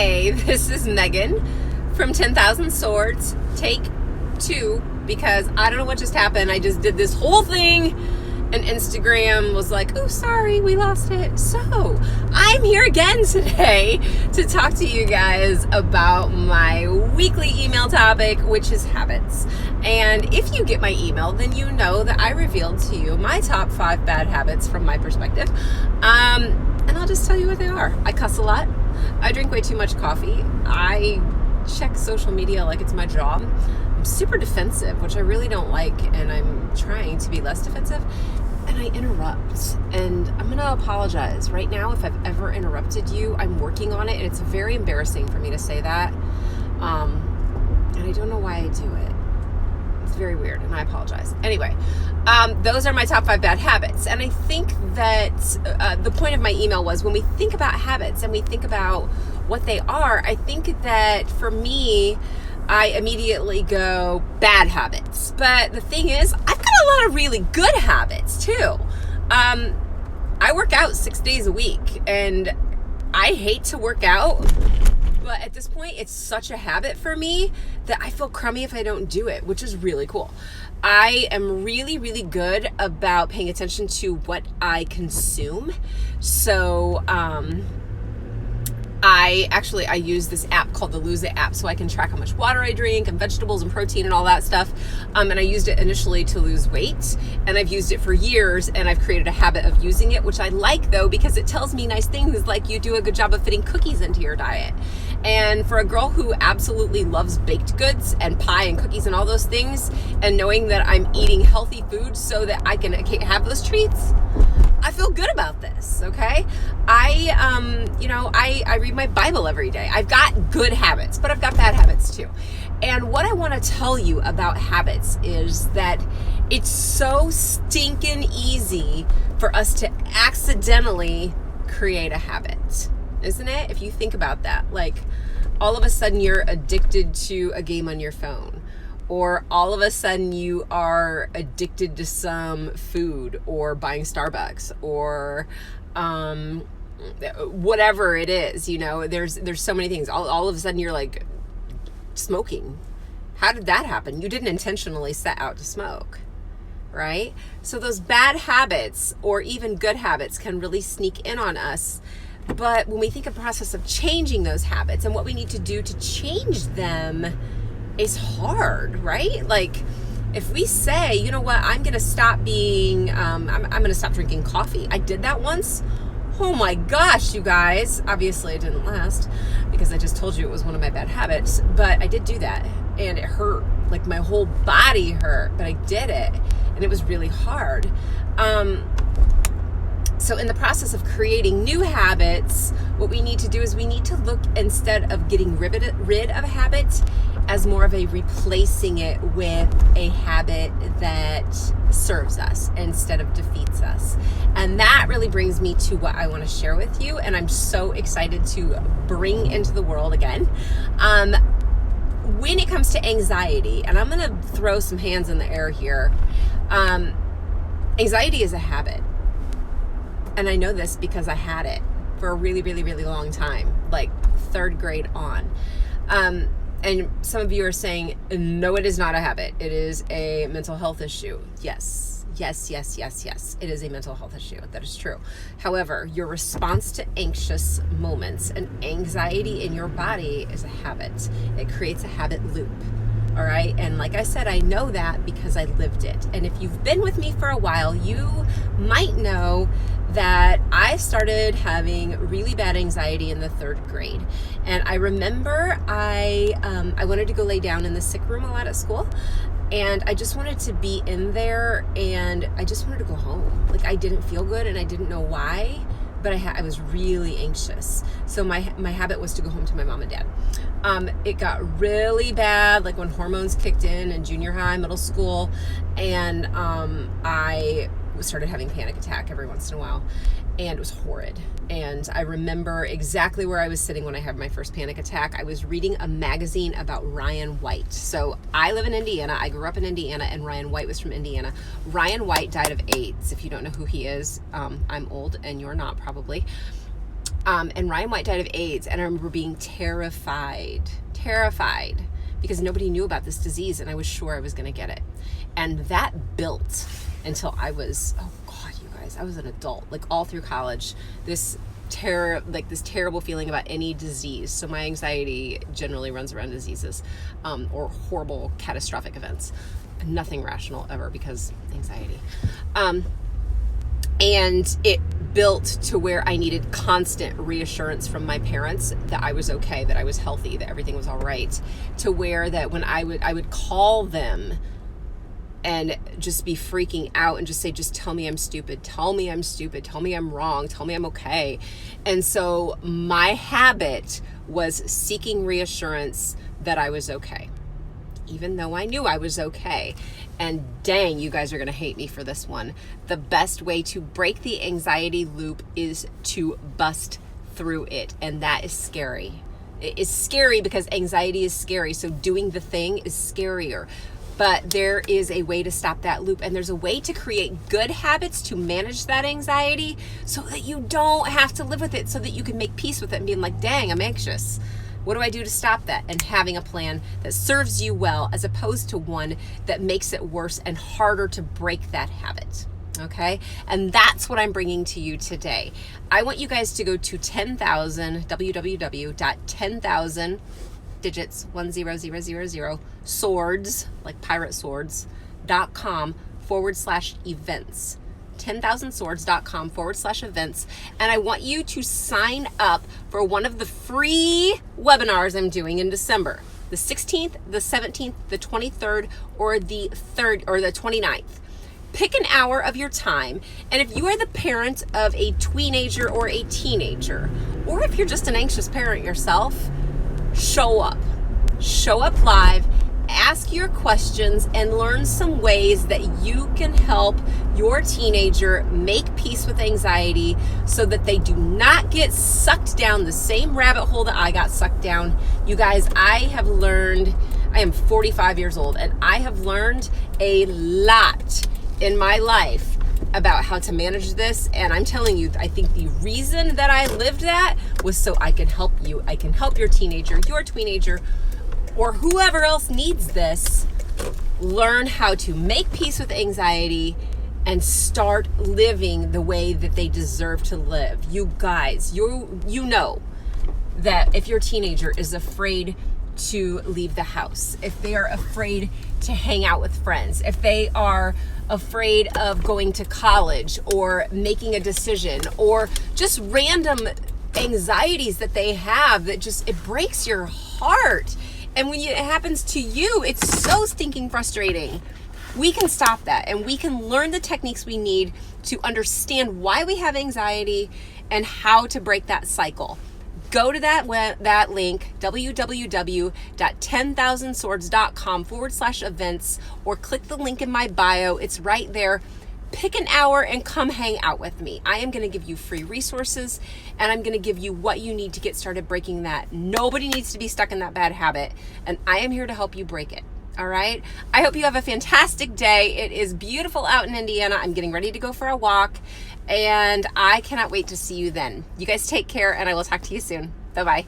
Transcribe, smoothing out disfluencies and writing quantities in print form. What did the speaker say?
Hey, this is Megan from 10,000 Swords, take 2, because I don't know what just happened. I just did this whole thing and Instagram was like, oh, sorry, we lost it. So I'm here again today to talk to you guys about my weekly email topic, which is habits. And if you get my email, then you know that I revealed to you my top 5 bad habits from my perspective. And I'll just tell you what they are. I cuss a lot. I drink way too much coffee. I check social media like it's my job. I'm super defensive, which I really don't like, and I'm trying to be less defensive. And I interrupt, and I'm going to apologize right now if I've ever interrupted you. I'm working on it, and it's very embarrassing for me to say that. And I don't know why I do it. It's very weird, and I apologize. Anyway, those are my top 5 bad habits. And I think that the point of my email was, when we think about habits and we think about what they are, I think that for me, I immediately go bad habits. But the thing is, I've got a lot of really good habits too. I work out 6 days a week, and I hate to work out, but at this point, it's such a habit for me that I feel crummy if I don't do it, which is really cool. I am really, really good about paying attention to what I consume. So, I use this app called the Lose It app, so I can track how much water I drink and vegetables and protein and all that stuff. And I used it initially to lose weight, and I've used it for years, and I've created a habit of using it, which I like though, because it tells me nice things like you do a good job of fitting cookies into your diet. And for a girl who absolutely loves baked goods and pie and cookies and all those things, and knowing that I'm eating healthy food so that I can have those treats, I feel good about this, okay? I read my Bible every day. I've got good habits, but I've got bad habits too. And what I want to tell you about habits is that it's so stinking easy for us to accidentally create a habit, isn't it? If you think about that, like all of a sudden you're addicted to a game on your phone, or all of a sudden you are addicted to some food, or buying Starbucks, or whatever it is, there's so many things. All of a sudden you're like smoking. How did that happen? You didn't intentionally set out to smoke, right? So those bad habits, or even good habits, can really sneak in on us. But when we think of the process of changing those habits and what we need to do to change them, is hard, right? Like if we say, you know what, I'm going to stop I'm going to stop drinking coffee. I did that once. Oh my gosh, you guys. Obviously it didn't last, because I just told you it was one of my bad habits, but I did do that, and it hurt. Like my whole body hurt, but I did it, and it was really hard. So in the process of creating new habits, what we need to do is we need to look, instead of getting rid of a habit, as more of a replacing it with a habit that serves us instead of defeats us. And that really brings me to what I want to share with you, and I'm so excited to bring into the world again. When it comes to anxiety, and I'm going to throw some hands in the air here, anxiety is a habit. And I know this because I had it for a really, really, really long time, like 3rd grade on. And some of you are saying, no, it is not a habit. It is a mental health issue. Yes. It is a mental health issue. That is true. However, your response to anxious moments and anxiety in your body is a habit. It creates a habit loop. All right. And like I said, I know that because I lived it. And if you've been with me for a while, you might know that I started having really bad anxiety in the 3rd grade. And I remember I wanted to go lay down in the sick room a lot at school. And I just wanted to be in there, and I just wanted to go home. Like I didn't feel good, and I didn't know why, but I was really anxious. So my habit was to go home to my mom and dad. It got really bad, like when hormones kicked in junior high, middle school, and I started having panic attack every once in a while, and it was horrid. And I remember exactly where I was sitting when I had my first panic attack. I was reading a magazine about Ryan White. So I live in Indiana. I grew up in Indiana, and Ryan White was from Indiana. Ryan White died of AIDS. If you don't know who he is, I'm old and you're not probably. And Ryan White died of AIDS, and I remember being terrified, because nobody knew about this disease, and I was sure I was going to get it. And that built until I was, oh God, you guys, I was an adult, like all through college, this terrible feeling about any disease. So my anxiety generally runs around diseases, or horrible catastrophic events. Nothing rational ever, because anxiety. And it built to where I needed constant reassurance from my parents that I was okay, that I was healthy, that everything was all right, to where that when I would call them and just be freaking out and just say, just tell me I'm stupid, tell me I'm wrong, tell me I'm okay. And so my habit was seeking reassurance that I was okay, even though I knew I was okay. And dang, you guys are going to hate me for this one. The best way to break the anxiety loop is to bust through it. And that is scary. It is scary because anxiety is scary. So doing the thing is scarier. But there is a way to stop that loop, and there's a way to create good habits to manage that anxiety so that you don't have to live with it, so that you can make peace with it and being like, dang, I'm anxious. What do I do to stop that? And having a plan that serves you well, as opposed to one that makes it worse and harder to break that habit. Okay? And that's what I'm bringing to you today. I want you guys to go to 10,000, www.10,000 digits 10000 swords, like pirate swords.com /events. 10,000swords.com /events. And I want you to sign up for one of the free webinars I'm doing in December, the 16th, the 17th, the 23rd, or the 3rd, or the 29th. Pick an hour of your time. And if you are the parent of a tweenager or a teenager, or if you're just an anxious parent yourself, show up live, ask your questions, and learn some ways that you can help your teenager make peace with anxiety so that they do not get sucked down the same rabbit hole that I got sucked down. You guys, I am 45 years old, and I have learned a lot in my life about how to manage this. And I'm telling you, I think the reason that I lived that was so I can help you. I can help your teenager, your tweenager, or whoever else needs this, learn how to make peace with anxiety and start living the way that they deserve to live. You guys, you know that if your teenager is afraid to leave the house, if they are afraid to hang out with friends, if they are afraid of going to college or making a decision, or just random anxieties that they have that just, it breaks your heart. And when it happens to you, it's so stinking frustrating. We can stop that, and we can learn the techniques we need to understand why we have anxiety and how to break that cycle. Go to that link, www.10,000swords.com /events, or click the link in my bio. It's right there. Pick an hour and come hang out with me. I am going to give you free resources, and I'm going to give you what you need to get started breaking that. Nobody needs to be stuck in that bad habit, and I am here to help you break it. All right? I hope you have a fantastic day. It is beautiful out in Indiana. I'm getting ready to go for a walk, and I cannot wait to see you then. You guys take care, and I will talk to you soon. Bye-bye.